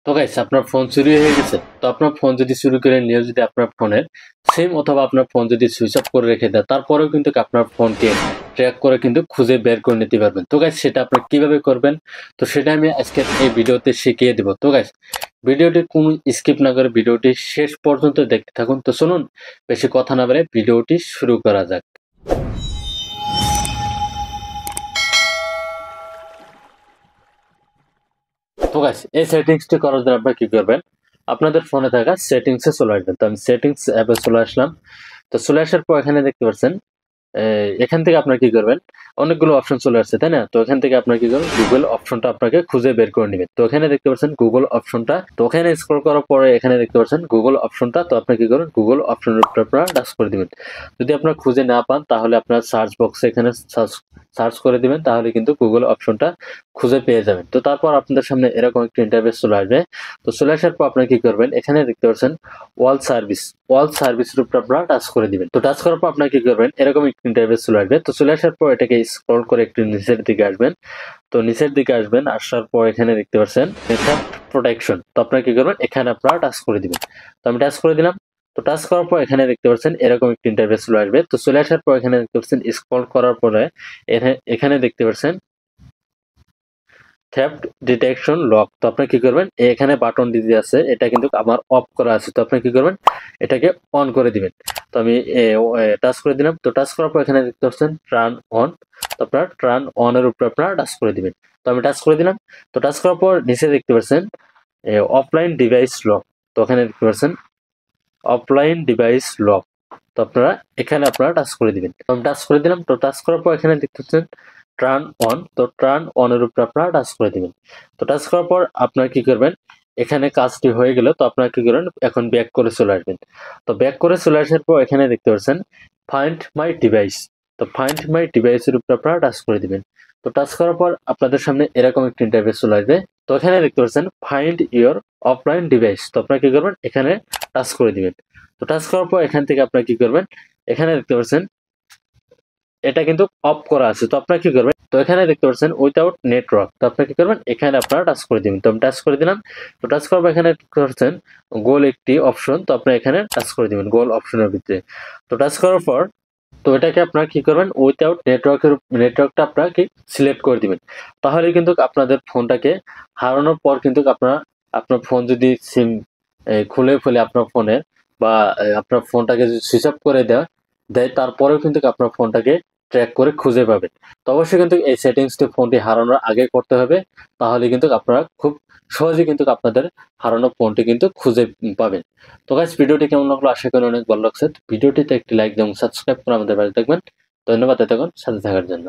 তো গাইস আপনার ফোন চুরি হয়ে গেছে। তো আপনার ফোন যদি চুরি করে নিয়ে যদি আপনার ফোনের সিম অথবা আপনার ফোন যদি সুইচ অফ করে রেখে দেয়, তারপরেও কিন্তু আপনার ফোনকে ট্র্যাক করে কিন্তু খুঁজে বের করে নিতে পারবেন। তো গাইস সেটা আপনি কিভাবে করবেন, তো সেটা আমি আজকে এই ভিডিওতে শিখিয়ে দেব। তো গাইস ভিডিওটি কোনো স্কিপ না করে ভিডিওটি শেষ পর্যন্ত দেখতে থাকুন। তো শুনুন, বেশি কথা না বলে ভিডিওটি শুরু করা যাক। তো গাইস এই সেটিংসটি করার জন্য আপনারা কি করবেন, আপনাদের ফোনে থাকা সেটিংসে চলে আসবেন। তো আমি সেটিংস অ্যাপে চলে আসলাম। তো চলে আসার পর এখানে দেখতে পাচ্ছেন এখান থেকে আপনারা কি করবেন, অনেকগুলো অপশন চলে আসছে তাই না। তো এখান থেকে আপনারা কি করবেন, গুগল অপশনটা আপনাকে খুঁজে বের করে নেবেন। তো এখানে দেখতে পাচ্ছেন গুগল অপশনটা, তো এখানে স্ক্রল করার পরে এখানে দেখতে পাচ্ছেন গুগল অপশনটা। তো আপনি কি করবেন, গুগল অপশনের উপর আপনারা টাচ করে দিবেন। যদি আপনারা খুঁজে না পান তাহলে আপনার সার্চ বক্সে এখানে সার্চ করে দিবেন, তাহলে কিন্তু গুগল অপশনটা খুঁজে পেয়ে যাবেন। তো তারপর আপনাদের সামনে এরকম একটা ইন্টারফেস চলে আসবে। তো চলে আসার পর আপনারা কি করবেন, এখানে দেখতে পাচ্ছেন ওয়াল সার্ভিসের উপর আপনারা টাচ করে দিবেন। তো টাচ করার পর আপনারা কি করবেন, এরকম একটা ইন্টারফেস চলে আসবে। তো চলে আসার পর এটাকে স্ক্রল করে একটু নিচের দিকে আসবেন। তো নিচের দিকে আসবেন, আসার পর এখানে দেখতে পাচ্ছেন থ্যাফট প্রোটেকশন। তো আপনারা কি করবেন, এখানে আপনারা টাচ করে দিবেন। তো আমি টাচ করে দিলাম। তো টাচ করার পর এখানে দেখতে পাচ্ছেন এরকম একটা ইন্টারফেস চলে আসবে। তো চলে আসার পর এখানে দেখতে পাচ্ছেন স্ক্রল করার পরে এখানে দেখতে পাচ্ছেন থ্যাফট ডিটেকশন লক। তো আপনি কি করবেন, এখানে বাটন দিতে আছে, এটা কিন্তু আমার অফ করা আছে। তো আপনি কি করবেন, এটাকে অন করে দিবেন। তো আমি টাচ করে দিলাম। তো টাচ করার পর এখানে দেখতে পাচ্ছেন টার্ন অন। তো আপনার টার্ন অন এর উপর আপনারা টাচ করে দিবেন। তো আমি টাচ করে দিলাম। তো টাচ করার পর নিচে দেখতে পাচ্ছেন অফলাইন ডিভাইস লক। তো এখানে দেখতে পাচ্ছেন অফলাইন ডিভাইস লক। তো আপনারা এখানে আপনারা টাচ করে দিবেন। তো আমি টাচ করে দিলাম। তো টাচ করার পর এখানে দেখতে পাচ্ছেন টার্ন অন। তো টার্ন অন এর উপর আপনারা টাচ করে দিবেন। তো টাচ করার পর আপনারা কি করবেন, এখানে কাজটি হয়ে গেল। তো আপনারা কি করবেন, এখন ব্যাক করে চলে আসবেন। তো ব্যাক করে চলে আসার পর এখানে দেখতে পাচ্ছেন ফাইন্ড মাই ডিভাইস। তো ফাইন্ড মাই ডিভাইসের উপর আপনারা টাচ করে দিবেন। তো টাচ করার পর আপনাদের সামনে এরকম একটা ইন্টারফেস চলে আসবে। তো এখানে দেখতে পাচ্ছেন ফাইন্ড ইওর অফলাইন ডিভাইস। তো আপনারা কি করবেন, এখানে টাচ করে দিবেন। তো টাচ করার পর এখান থেকে আপনারা কি করবেন, এখানে দেখতে পাচ্ছেন এটা কিন্তু অফ করা আছে। তো আপনারা কি করবেন, তো এখানে দেখতে পাচ্ছেন উইথাউট নেটওয়ার্ক। তো আপনারা কি করবেন, এখানে আপনারা টাচ করে দিবেন। তো আমি টাচ করে দিলাম। তো টাচ করার পর এখানে করছেন গোল একটি অপশন। তো আপনারা এখানে টাচ করে দিবেন গোল অপশনের ভিতরে। তো টাচ করার পর তো এটাকে আপনারা কি করবেন, উইথাউট নেটওয়ার্কটা আপনারা কি সিলেক্ট করে দিবেন। তাহলে কিন্তু আপনাদের ফোনটাকে হারানোর পর কিন্তু আপনার ফোন যদি সিম খুলে ফেলে আপনার ফোনে, বা আপনার ফোনটাকে যদি সুইচ অফ করে দেয় তারপরেও কিন্তু আপনার ফোনটাকে ট্র্যাক করে খুঁজে পাবেন। তো অবশ্যই কিন্তু এই সেটিংসটি ফোনটি হারানোর আগে করতে হবে, তাহলে কিন্তু আপনারা খুব সহজে কিন্তু আপনাদের হারানো ফোনটি কিন্তু খুঁজে পাবেন। তো গাইস ভিডিওটি কেমন লাগলো, আশা করি অনেক ভালো লাগছে। ভিডিওটিতে একটি লাইক এবং সাবস্ক্রাইব করে আমাদের পাশে থাকবেন। ধন্যবাদ এতক্ষণ সাথে থাকার জন্য।